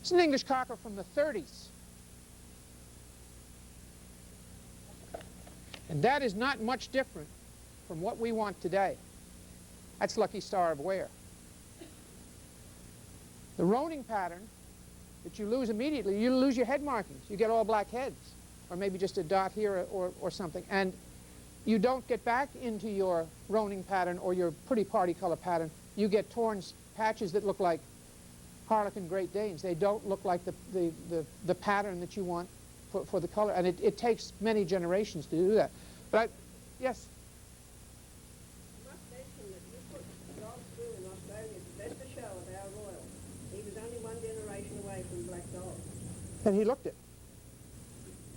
It's an English Cocker from the 30s. And that is not much different from what we want today. That's Lucky Star of Ware. The roaning pattern that you lose immediately, you lose your head markings. You get all black heads, or maybe just a dot here or something. And you don't get back into your roaning pattern or your pretty party color pattern. You get torn patches that look like Harlequin Great Danes. They don't look like the pattern that you want for the color. And it takes many generations to do that. But yes? I must mention that you put the dog through in Australia to best a show of our royal. He was only one generation away from black dogs. And he looked it.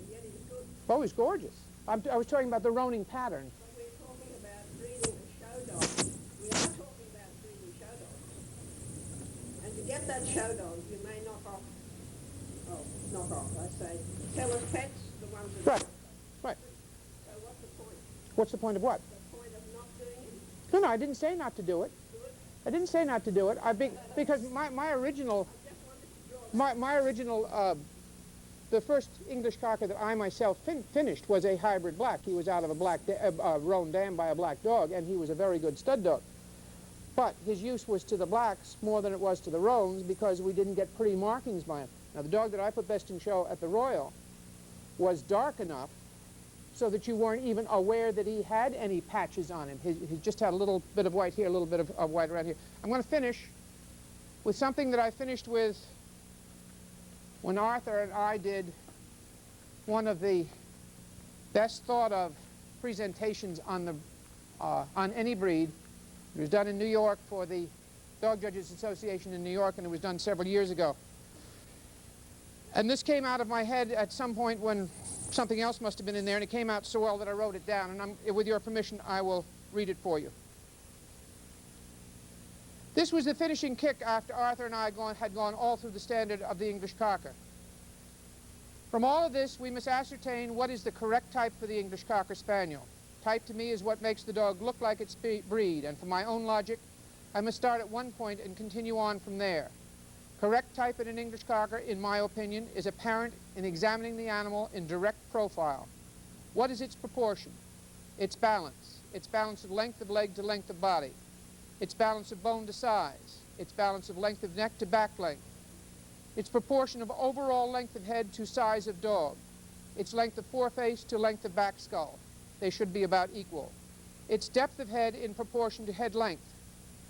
And yet he was good. Oh, he's gorgeous. I was talking about the roaning pattern. But we're talking about breeding a show dog. We are talking about breeding show dogs. And to get that show dog, you may knock off, I say, tell us pets, the ones that... Right, right. So what's the point? What's the point of what? The point of not doing it? No, I didn't say not to do it. I didn't say not to do it. Because my original, the first English Cocker that I myself finished was a hybrid black. He was out of a roan dam by a black dog, and he was a very good stud dog. But his use was to the blacks more than it was to the roans because we didn't get pretty markings by him. Now, the dog that I put best in show at the Royal was dark enough so that you weren't even aware that he had any patches on him. He just had a little bit of white here, a little bit of white around here. I'm going to finish with something that I finished with when Arthur and I did one of the best thought of presentations on any breed. It was done in New York for the Dog Judges Association in New York, and it was done several years ago. And this came out of my head at some point when something else must have been in there, and it came out so well that I wrote it down, and with your permission, I will read it for you. This was the finishing kick after Arthur and I had gone all through the standard of the English Cocker. From all of this, we must ascertain what is the correct type for the English Cocker Spaniel. Type to me is what makes the dog look like its breed, and for my own logic, I must start at one point and continue on from there. Correct type in an English Cocker, in my opinion, is apparent in examining the animal in direct profile. What is its proportion? Its balance of length of leg to length of body, its balance of bone to size, its balance of length of neck to back length, its proportion of overall length of head to size of dog, its length of foreface to length of back skull. They should be about equal. Its depth of head in proportion to head length.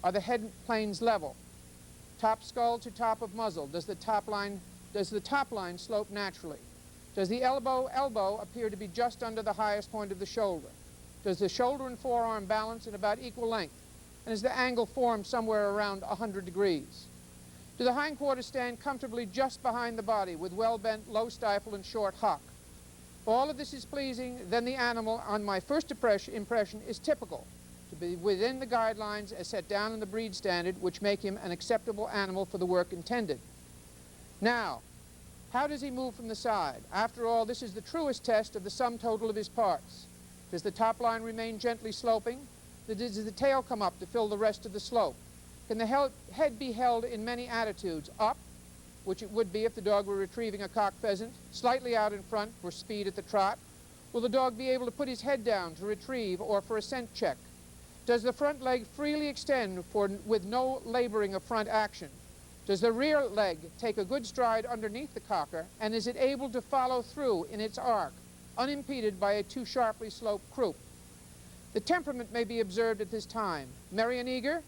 Are the head planes level? Top skull to top of muzzle. Does the top line slope naturally? Does the elbow appear to be just under the highest point of the shoulder? Does the shoulder and forearm balance in about equal length? And is the angle formed somewhere around 100 degrees? Do the hindquarters stand comfortably just behind the body with well-bent, low stifle, and short hock? If all of this is pleasing, then the animal, on my first impression, is typical, to be within the guidelines as set down in the breed standard, which make him an acceptable animal for the work intended. Now, how does he move from the side? After all, this is the truest test of the sum total of his parts. Does the top line remain gently sloping? Does the tail come up to fill the rest of the slope? Can the head be held in many attitudes? Up, which it would be if the dog were retrieving a cock pheasant, slightly out in front for speed at the trot? Will the dog be able to put his head down to retrieve or for a scent check? Does the front leg freely extend with no laboring of front action? Does the rear leg take a good stride underneath the cocker, and is it able to follow through in its arc, unimpeded by a too sharply sloped croup? The temperament may be observed at this time. Merry and eager,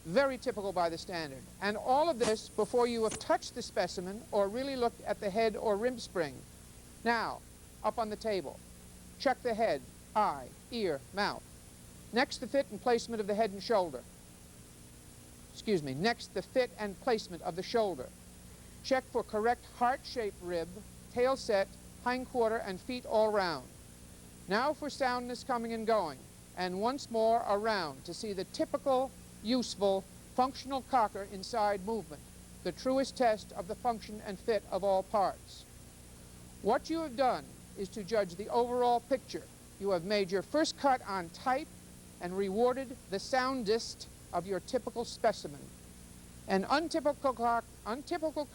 very typical by the standard. And all of this before you have touched the specimen or really looked at the head or rib spring. Now, up on the table, check the head, eye, ear, mouth. Next, the fit and placement of the head and shoulder. Excuse me, next, the fit and placement of the shoulder. Check for correct heart-shaped rib, tail set, hindquarter, and feet all round. Now for soundness coming and going, and once more around to see the typical, useful, functional cocker inside movement, the truest test of the function and fit of all parts. What you have done is to judge the overall picture. You have made your first cut on type and rewarded the soundest of your typical specimen. An untypical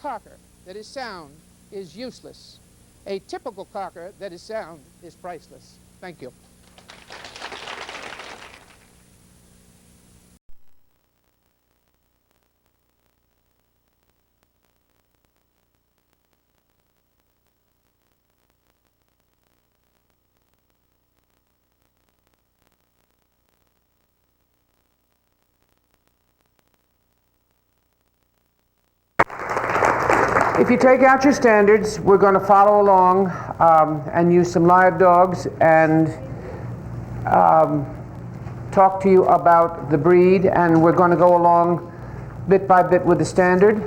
cocker that is sound is useless. A typical cocker that is sound is priceless. Thank you. If you take out your standards, we're going to follow along and use some live dogs and talk to you about the breed, and we're going to go along bit by bit with the standard.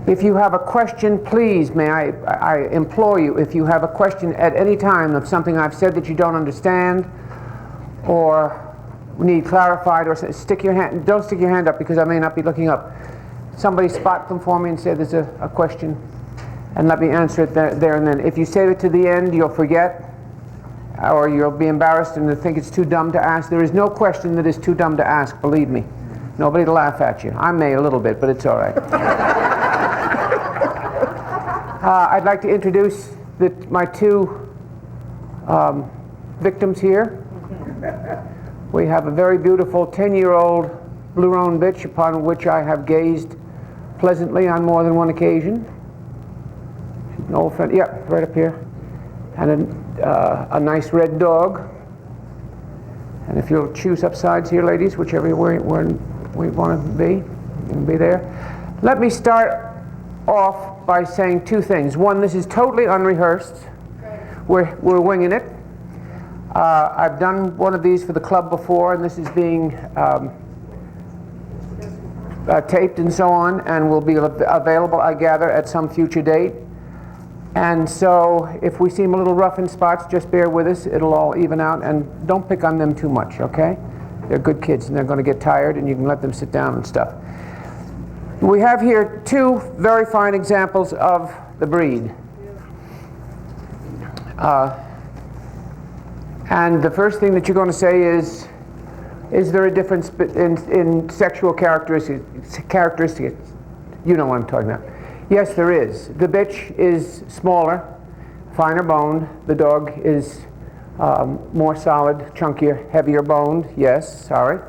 If you have a question, please, may I implore you, if you have a question at any time of something I've said that you don't understand or need clarified, or stick your hand, don't stick your hand up because I may not be looking up. Somebody spot them for me and say there's a question, and let me answer it there and then. If you save it to the end, you'll forget, or you'll be embarrassed and think it's too dumb to ask. There is no question that is too dumb to ask, believe me. Nobody will laugh at you. I may a little bit, but it's all right. I'd like to introduce my two victims here. We have a very beautiful 10-year-old blue roan bitch upon which I have gazed pleasantly on more than one occasion. She's an old friend, yeah, right up here. And a nice red dog. And if you'll choose up sides here, ladies, whichever we want to be, you can be there. Let me start off by saying two things. One, this is totally unrehearsed. We're winging it. I've done one of these for the club before, and this is being taped and so on, and will be available, I gather, at some future date. And so if we seem a little rough in spots, just bear with us. It'll all even out, and don't pick on them too much, okay? They're good kids, and they're going to get tired, and you can let them sit down and stuff. We have here two very fine examples of the breed. And the first thing that you're going to say is there a difference in sexual characteristics? You know what I'm talking about. Yes, there is. The bitch is smaller, finer boned. The dog is more solid, chunkier, heavier boned. Yes, sorry.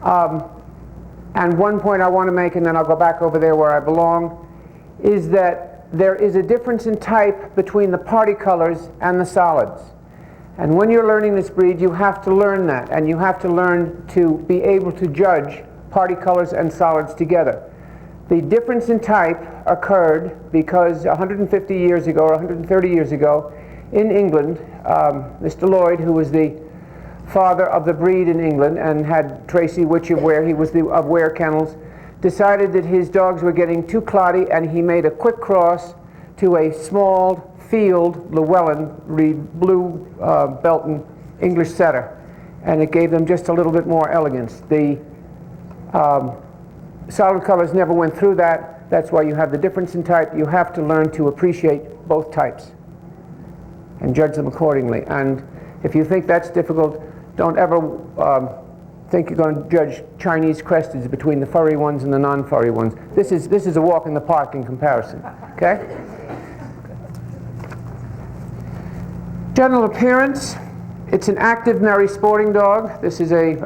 And one point I want to make, and then I'll go back over there where I belong, is that there is a difference in type between the party colors and the solids. And when you're learning this breed, you have to learn that, and you have to learn to be able to judge party colors and solids together. The difference in type occurred because 150 years ago or 130 years ago in England, Mr. Lloyd, who was the father of the breed in England and had Tracy Witch of Ware, he was of Ware Kennels, decided that his dogs were getting too cloddy, and he made a quick cross to a small field Llewellyn blue Belton English setter, and it gave them just a little bit more elegance. The solid colors never went through that. That's why you have the difference in type. You have to learn to appreciate both types and judge them accordingly. And if you think that's difficult, don't ever think you're going to judge Chinese cresteds between the furry ones and the non-furry ones. This is a walk in the park in comparison. Okay? General appearance, it's an active, merry sporting dog. This is a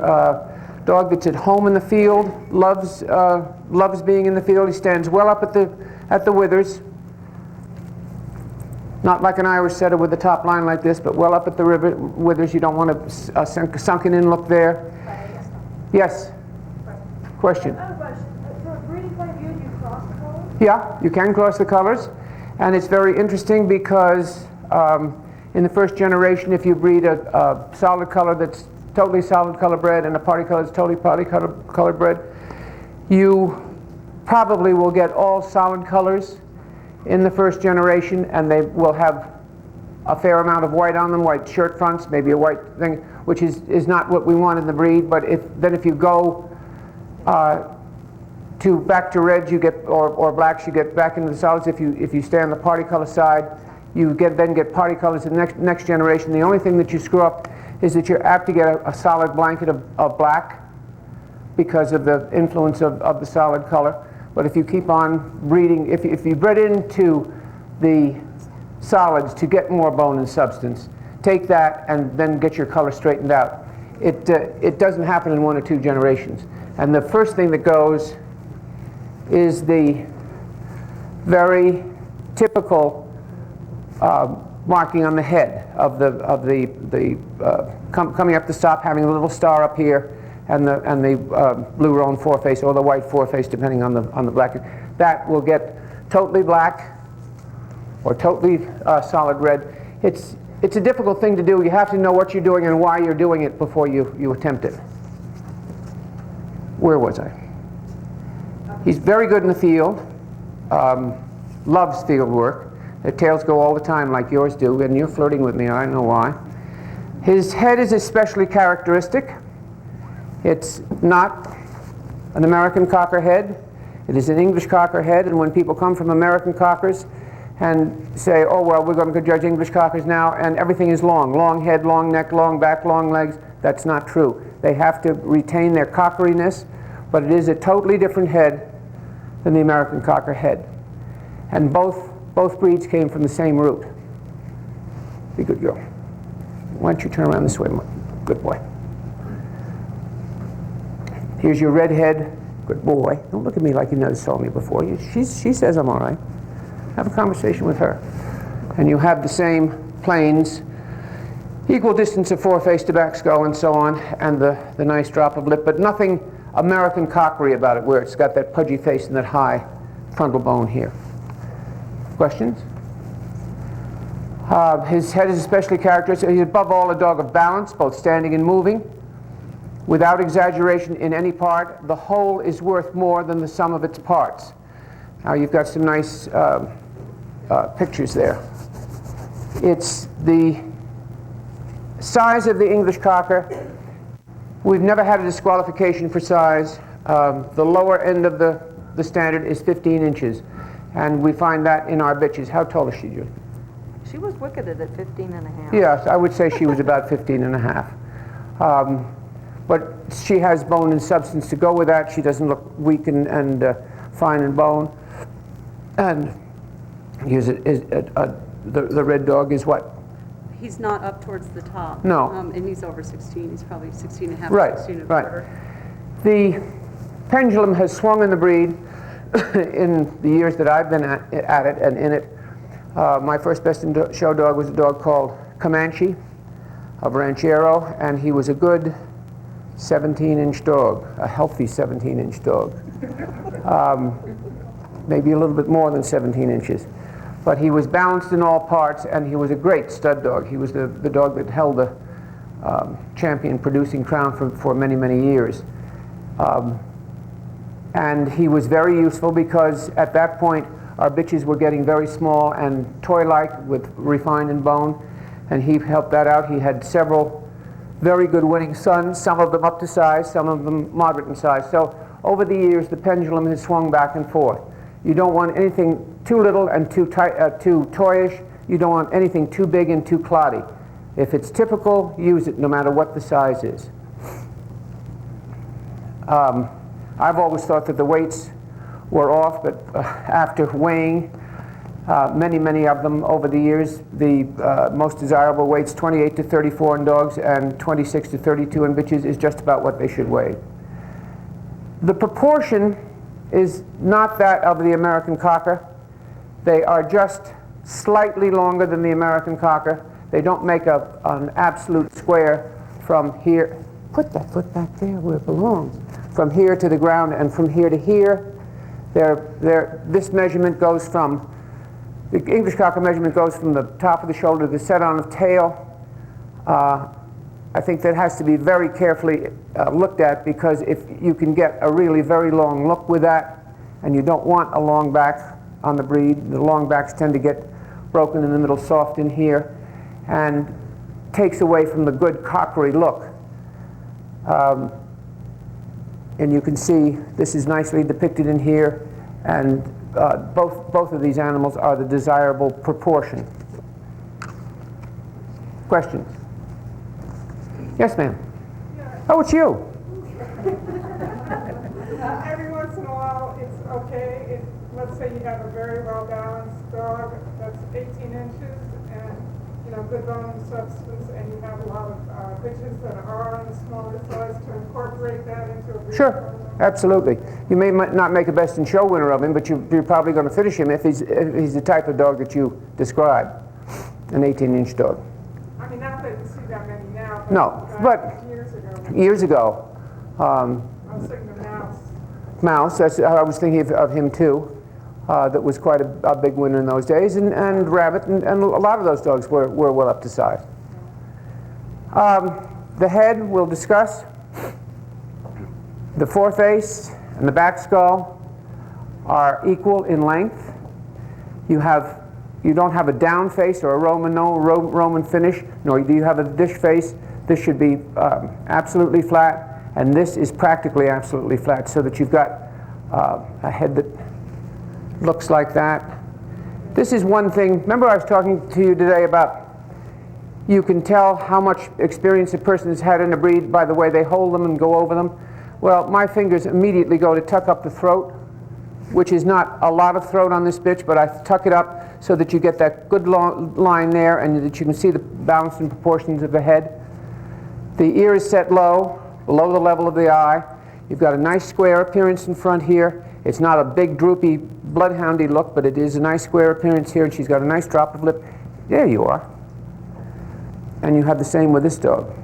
dog that's at home in the field, loves being in the field. He stands well up at the withers. Not like an Irish setter with the top line like this, but well up at the withers. You don't want a sunken in look there. Yes? Question? I have a question. From a breeding point of view, do you cross the colors? Yeah, you can cross the colors. And it's very interesting because in the first generation, if you breed a solid color that's totally solid color bred and a party color that's totally party color bred, you probably will get all solid colors in the first generation, and they will have a fair amount of white on them, white shirt fronts, maybe a white thing, which is not what we want in the breed. But if you go back to reds, you get or blacks, you get back into the solids. If you stay on the party color side, you then get party colors in the next generation. The only thing that you screw up is that you're apt to get a solid blanket of black because of the influence of the solid color. But if you keep on breeding, if you bred into the solids to get more bone and substance, take that and then get your color straightened out. It doesn't happen in 1 or 2 generations. And the first thing that goes is the very typical marking on the head of coming up the stop, having a little star up here, and the blue roan foreface or the white foreface, depending on the black. That will get totally black or totally solid red. It's a difficult thing to do. You have to know what you're doing and why you're doing it before you attempt it. Where was I? He's very good in the field, loves field work. Their tails go all the time like yours do, and you're flirting with me, I know why. His head is especially characteristic. It's not an American cocker head. It is an English cocker head, and when people come from American cockers and say, oh, well, we're going to judge English cockers now, and everything is long head, long neck, long back, long legs, that's not true. They have to retain their cockeriness, but it is a totally different head than the American cocker head. And both breeds came from the same root. Be a good girl. Why don't you turn around this way? Good boy. Here's your red head. Good boy. Don't look at me like you never saw me before. She says I'm all right. Have a conversation with her. And you have the same planes, equal distance of foreface to back skull and so on, and the nice drop of lip, but nothing American cockery about it, where it's got that pudgy face and that high frontal bone here. Questions? His head is especially characteristic. He's above all a dog of balance, both standing and moving. Without exaggeration in any part, the whole is worth more than the sum of its parts. Now you've got some nice pictures there. It's the size of the English cocker. We've never had a disqualification for size. The lower end of the standard is 15 inches. And we find that in our bitches. How tall is she, Julie? She was wicketed at 15 and a half. Yes, I would say she was about 15 and a half. But she has bone and substance to go with that. She doesn't look weak and fine in bone. And the red dog is what? He's not up towards the top. No. And he's over 16. He's probably 16 and a half, Right, 16 and a right. quarter. The pendulum has swung in the breed in the years that I've been at it and in it. My first best in show dog was a dog called Comanche of Ranchero, and he was a good 17-inch dog, a healthy 17-inch dog. Maybe a little bit more than 17 inches. But he was balanced in all parts, and he was a great stud dog. He was the dog that held the champion producing crown for many, many years. And he was very useful because at that point our bitches were getting very small and toy-like with refined in bone, and he helped that out. He had several very good winning sons, some of them up to size, some of them moderate in size. So over the years the pendulum has swung back and forth. You don't want anything too little and too toyish. You don't want anything too big and too cloddy. If it's typical, use it no matter what the size is. I've always thought that the weights were off, but after weighing many of them over the years, the most desirable weights, 28 to 34 in dogs and 26 to 32 in bitches, is just about what they should weigh. The proportion is not that of the American cocker. They are just slightly longer than the American cocker. They don't make an absolute square from here. Put that foot back there where it belongs. From here to the ground and from here to here. This measurement goes from, the English cocker measurement goes from the top of the shoulder to the set-on of tail. I think that has to be very carefully looked at, because if you can get a really very long look with that, and you don't want a long back on the breed, the long backs tend to get broken in the middle, soft in here, and takes away from the good cockery look. And you can see this is nicely depicted in here, and both of these animals are the desirable proportion. Questions? Yes, ma'am. Oh, it's you. Every once in a while, it's okay let's say you have a very well-balanced dog that's 18 inches and, you know, good bone and substance, and you have a lot of bitches that are on the smaller size, to incorporate that into a breed? Sure, absolutely. You may not make a best in show winner of him, but you're probably going to finish him if he's the type of dog that you describe, an 18-inch dog. I mean, not that you see that many now, but, No, but years ago. I was thinking of Mouse. Mouse, I was thinking of him too. That was quite a big winner in those days, and Rabbit, and a lot of those dogs were well up to size. The head we'll discuss. The foreface and the back skull are equal in length. You don't have a down face or a Roman finish, nor do you have a dish face. This should be absolutely flat, and this is practically absolutely flat, so that you've got a head that looks like that. This is one thing. Remember, I was talking to you today about you can tell how much experience a person has had in a breed by the way they hold them and go over them. Well, my fingers immediately go to tuck up the throat, which is not a lot of throat on this bitch, but I tuck it up so that you get that good long line there and that you can see the balance and proportions of the head. The ear is set low, below the level of the eye. You've got a nice square appearance in front here. It's not a big, droopy, bloodhoundy look, but it is a nice square appearance here, and she's got a nice drop of lip. There you are. And you have the same with this dog.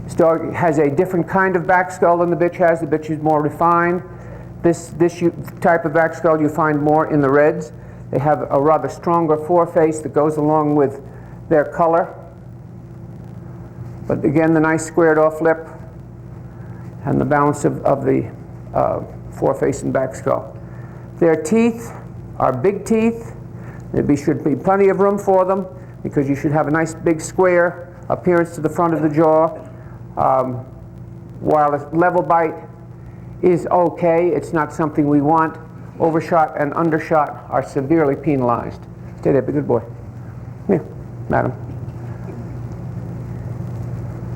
This dog has a different kind of back skull than the bitch has. The bitch is more refined. This type of back skull you find more in the reds. They have a rather stronger foreface that goes along with their color. But again, the nice squared off lip and the balance of the foreface and back skull. Their teeth are big teeth. There should be plenty of room for them because you should have a nice big square appearance to the front of the jaw. While a level bite is okay, it's not something we want. Overshot and undershot are severely penalized. Stay there, be a good boy. Here, madam.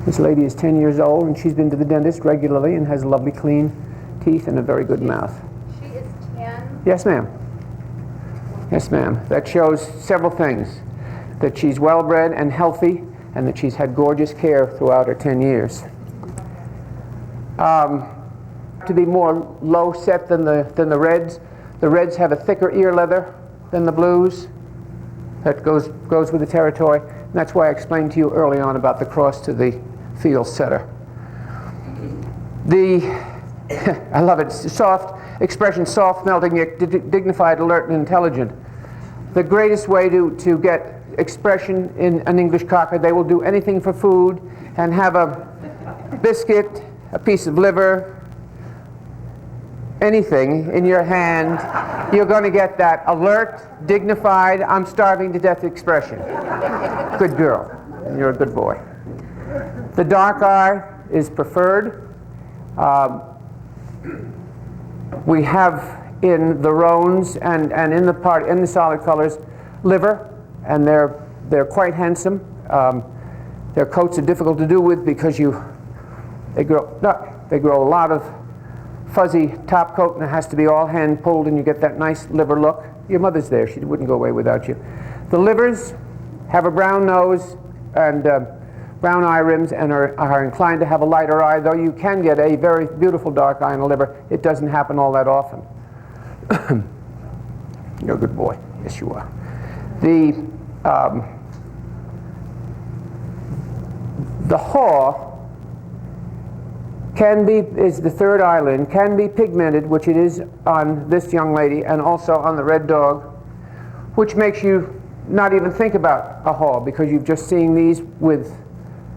This lady is 10 years old, and she's been to the dentist regularly and has lovely clean teeth and a very good mouth. She is 10? Yes, ma'am. Yes, ma'am. That shows several things. That she's well-bred and healthy, and that she's had gorgeous care throughout her 10 years. To be more low-set than the reds. The reds have a thicker ear leather than the blues. That goes with the territory. And that's why I explained to you early on about the cross to the field setter. I love it, soft expression, soft, melting, yet dignified, alert, and intelligent. The greatest way to get expression in an English Cocker, they will do anything for food and have a biscuit, a piece of liver, anything in your hand. You're going to get that alert, dignified, I'm starving to death expression. Good girl, and you're a good boy. The dark eye is preferred. We have in the roans and in the solid colors liver, and they're quite handsome. Their coats are difficult to do with because they grow a lot of fuzzy top coat, and it has to be all hand pulled, and you get that nice liver look. Your mother's there; she wouldn't go away without you. The livers have a brown nose and brown eye rims, and are inclined to have a lighter eye, though you can get a very beautiful dark eye in a liver. It doesn't happen all that often. You're a good boy. Yes, you are. The haw is the third eyelid, can be pigmented, which it is on this young lady, and also on the red dog, which makes you not even think about a haw, because you've just seen these with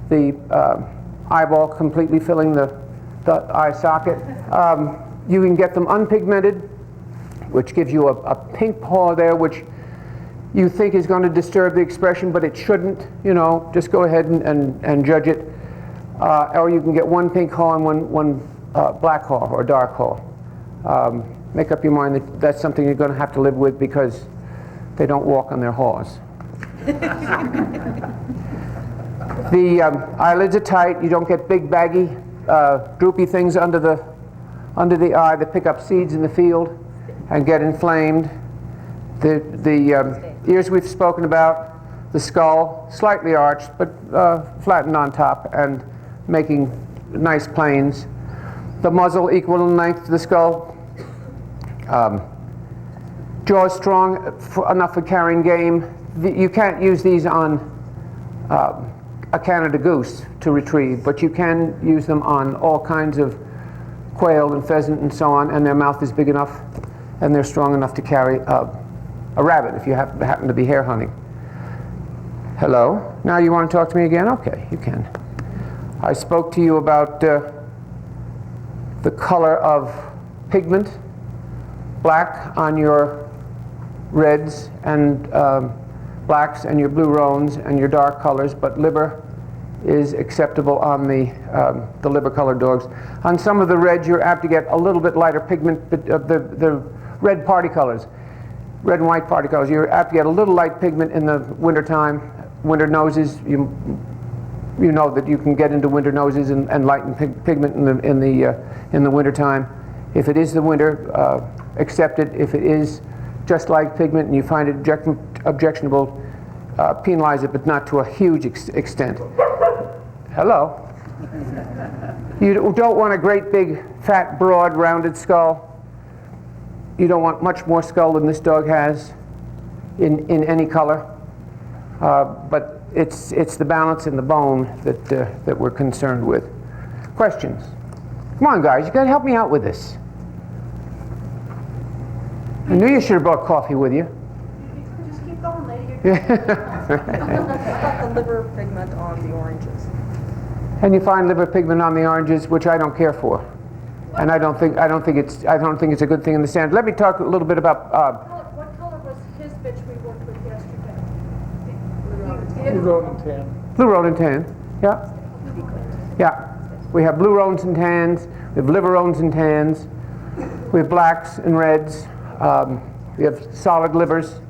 the eyeball completely filling the eye socket. You can get them unpigmented, which gives you a pink haw there, which you think is going to disturb the expression, but it shouldn't. You know, just go ahead and judge it. Or you can get one pink haw and one black haw or dark haw. Make up your mind that that's something you're going to have to live with because they don't walk on their haws. The eyelids are tight. You don't get big, baggy, droopy things under the eye that pick up seeds in the field. and get inflamed. The ears we've spoken about, the skull slightly arched but flattened on top and making nice planes. The muzzle equal in length to the skull. Jaws strong enough for carrying game. You can't use these on a Canada goose to retrieve, but you can use them on all kinds of quail and pheasant and so on, and their mouth is big enough and they're strong enough to carry a rabbit if you happen to be hare hunting. Hello? Now you want to talk to me again? Okay, you can. I spoke to you about the color of pigment, black on your reds and blacks and your blue roans and your dark colors, but liver is acceptable on the liver colored dogs. On some of the reds you're apt to get a little bit lighter pigment, but the red party colors, red and white party colors, you're apt to get a little light pigment in the winter time. Winter noses, you know that you can get into winter noses and lighten pigment in the winter time. If it is the winter, accept it. If it is just like pigment and you find it objectionable, penalize it, but not to a huge extent. Hello. You don't want a great big fat broad rounded skull. You don't want much more skull than this dog has in any color. But it's the balance in the bone that we're concerned with. Questions? Come on, guys, you got to help me out with this. I knew you should have brought coffee with you. Just keep going, lady. How about the liver pigment on the oranges? And you find liver pigment on the oranges, which I don't care for, and I don't think it's a good thing in the stand. Let me talk a little bit about. What color was his bitch we worked with yesterday? Blue roan and tan. Blue roan and tan, yeah. Yeah. We have blue roans and tans, we have liver roans and tans, we have blacks and reds, we have solid livers.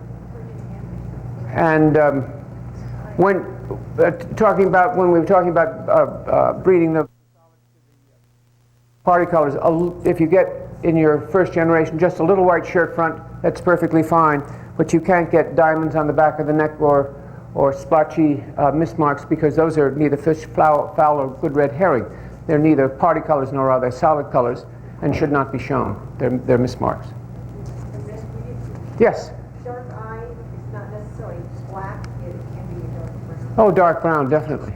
And when we were talking about breeding the party colors, if you get in your first generation just a little white shirt front, that's perfectly fine, but you can't get diamonds on the back of the neck or splotchy mismarks, because those are neither fish, fowl, or good red herring. They're neither party colors nor are they solid colors and should not be shown. They're mismarks. Yes? Dark eye is not necessarily black, it can be a dark brown. Oh, dark brown, definitely.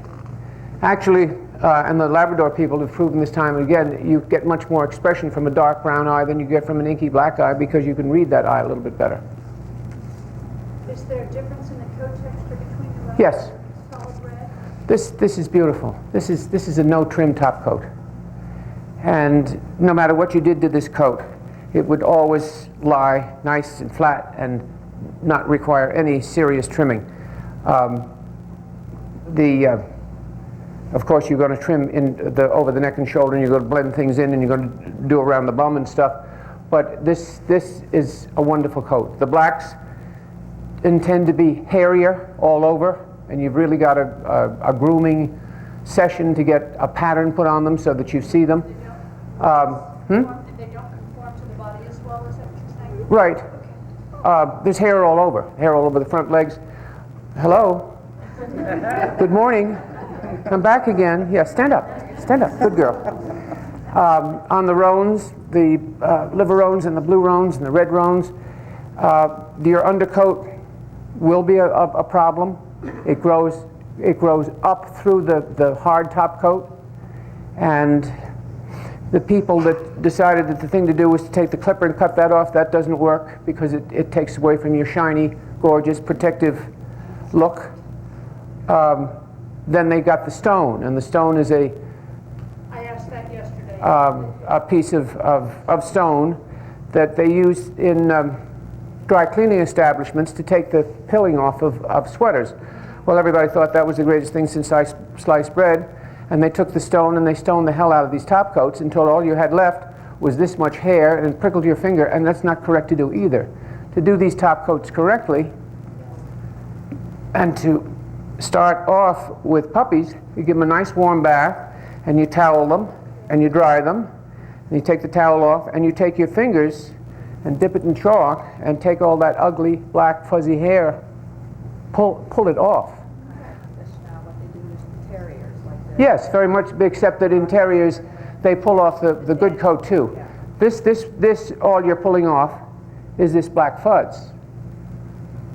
Actually, and the Labrador people have proven this time and again, you get much more expression from a dark brown eye than you get from an inky black eye, because you can read that eye a little bit better. Is there a difference in the coat texture between the red Yes. and the solid red? This is beautiful. This is a no trim top coat. And no matter what you did to this coat, it would always lie nice and flat and not require any serious trimming. Of course, you're going to trim over the neck and shoulder, and you're going to blend things in, and you're going to do around the bum and stuff. But this is a wonderful coat. The blacks intend to be hairier all over, and you've really got a grooming session to get a pattern put on them so that you see them. They don't conform to the body as well, is that what you're saying? Right. There's hair all over the front legs. Hello. Good morning. I'm back again. Yeah, stand up. Stand up. Good girl. On the roans, the liver roans and the blue roans and the red roans, your undercoat will be a problem. It grows up through the hard top coat, and the people that decided that the thing to do was to take the clipper and cut that off, that doesn't work, because it takes away from your shiny, gorgeous, protective look. Then they got the stone, and the stone is I asked that yesterday. a piece of stone that they use in dry cleaning establishments to take the pilling off of sweaters. Well, everybody thought that was the greatest thing since sliced bread, and they took the stone and they stoned the hell out of these top coats until all you had left was this much hair, and it prickled your finger, and that's not correct to do either. To do these top coats correctly, and to start off with puppies, you give them a nice warm bath, and you towel them, and you dry them, and you take the towel off, and you take your fingers, and dip it in chalk and take all that ugly black fuzzy hair, pull it off. This now, what they do is the terriers, like the. Yes, very much, except that in terriers they pull off the good coat too. Yeah. This all you're pulling off is this black fuzz,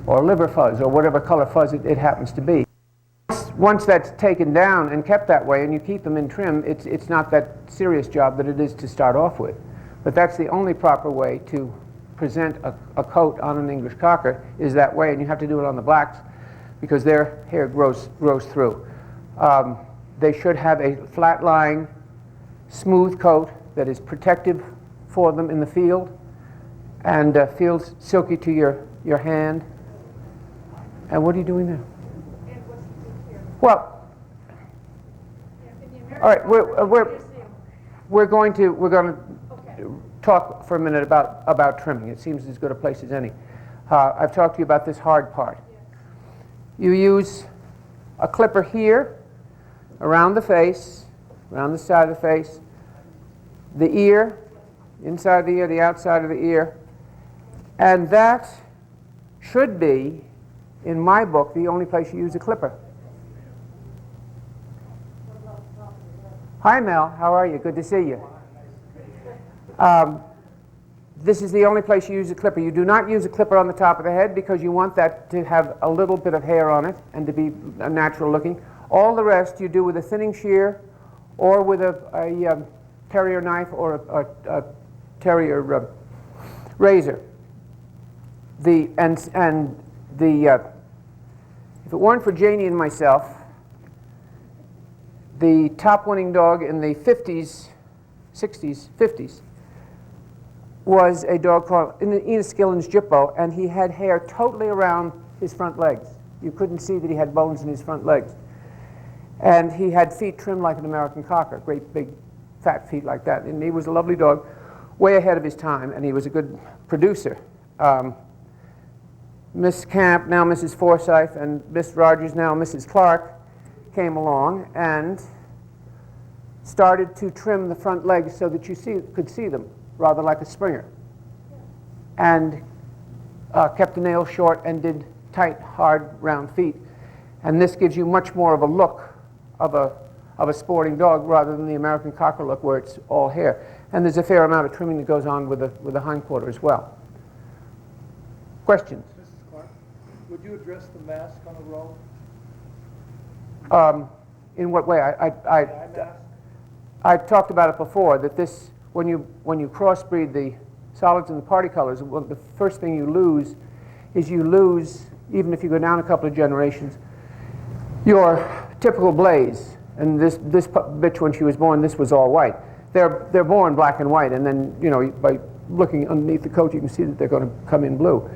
or liver fuzz, or whatever color fuzz it happens to be. Once that's taken down and kept that way, and you keep them in trim, it's not that serious job that it is to start off with. But that's the only proper way to present a coat on an English Cocker, is that way, and you have to do it on the blacks because their hair grows through. They should have a flat-lying, smooth coat that is protective for them in the field and feels silky to your hand. And what are you doing there? And what's the big here? Well, In the American all right, Museum. we're going to Okay. talk for a minute about trimming. It seems as good a place as any. I've talked to you about this hard part. You use a clipper here, around the face, around the side of the face, the ear, inside the ear, the outside of the ear, and that should be, in my book, the only place you use a clipper. Hi, Mel. How are you? Good to see you. This is the only place you use a clipper. You do not use a clipper on the top of the head because you want that to have a little bit of hair on it and to be natural looking. All the rest you do with a thinning shear or with a terrier knife or a terrier razor. If it weren't for Janie and myself, the top winning dog in the 50s, 60s, 50s was a dog called Enniskillen's Jippo, and he had hair totally around his front legs. You couldn't see that he had bones in his front legs. And he had feet trimmed like an American Cocker, great big fat feet like that. And he was a lovely dog, way ahead of his time, and he was a good producer. Miss Camp, now Mrs. Forsyth, and Miss Rogers, now Mrs. Clark, came along and started to trim the front legs so that you could see them, rather like a Springer, and kept the nails short and did tight, hard, round feet. And this gives you much more of a look of a sporting dog rather than the American Cocker look where it's all hair. And there's a fair amount of trimming that goes on with the hindquarter as well. Questions? Mrs. Clark, would you address the mask on a robe? In what way? The eye mask? I talked about it before, that this, when you crossbreed the solids and the party colors, well, the first thing you lose is even if you go down a couple of generations, your typical blaze. And this bitch, when she was born, this was all white. They're born black and white, and then, you know, by looking underneath the coat, you can see that they're going to come in blue.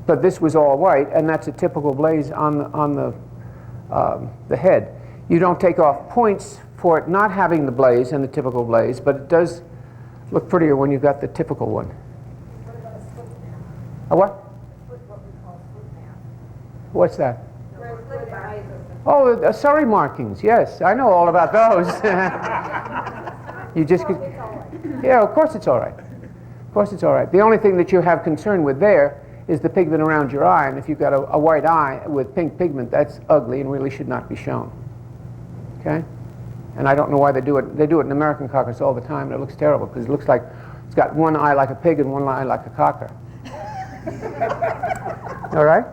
But this was all white, and that's a typical blaze on the head. You don't take off points for it not having the blaze and the typical blaze, but it does look prettier when you've got the typical one. What about a slip mask? A what? What we call slip mask? What's that? Where the eyes open. Oh, Surrey markings. Yes, I know all about those. You just could, It's all right. yeah, of course it's all right. Of course it's all right. The only thing that you have concern with there is the pigment around your eye, and if you've got a white eye with pink pigment, that's ugly and really should not be shown. Okay? And I don't know why they do it. They do it in American Cockers all the time, and it looks terrible because it looks like it's got one eye like a pig and one eye like a cocker. All right?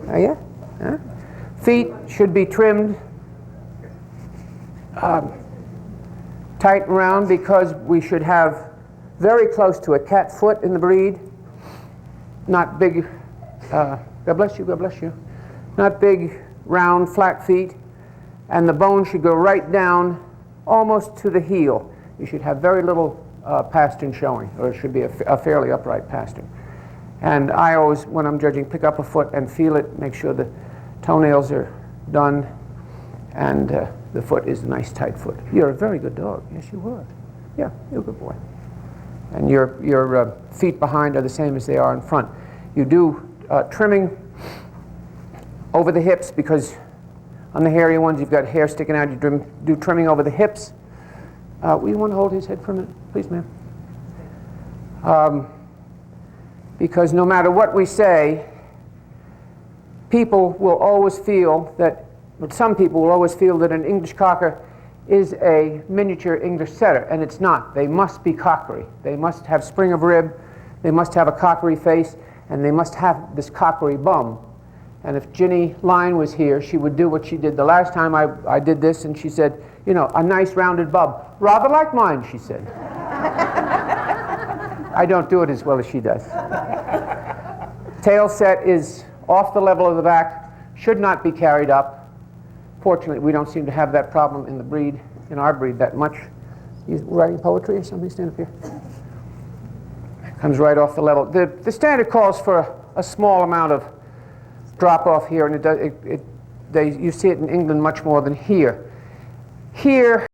Yeah? Huh? Feet should be trimmed tight and round because we should have very close to a cat foot in the breed. Not big, God bless you, God bless you. Not big, round, flat feet. And the bone should go right down almost to the heel. You should have very little pastern showing, or it should be a fairly upright pastern. And I always, when I'm judging, pick up a foot and feel it, make sure the toenails are done, and the foot is a nice tight foot. You're a very good dog. Yes, you were. Yeah, you're a good boy. And your feet behind are the same as they are in front. You do trimming over the hips because on the hairy ones you've got hair sticking out. You do trimming over the hips. Will you want to hold his head for a minute, please, ma'am? because no matter what we say, people will always feel that, but some people will always feel that an English Cocker is a miniature English setter, and it's not. They must be cockery. They must have spring of rib, they must have a cockery face, and they must have this cockery bum. And if Ginny Line was here, she would do what she did the last time I did this, and she said, you know, a nice rounded bub. Rather like mine, she said. I don't do it as well as she does. Tail set is off the level of the back, should not be carried up. Fortunately, we don't seem to have that problem in the breed, in our breed, that much. You writing poetry or something? Stand up here. Comes right off the level. The standard calls for a small amount of drop off here, and you see it in England much more than here. Here,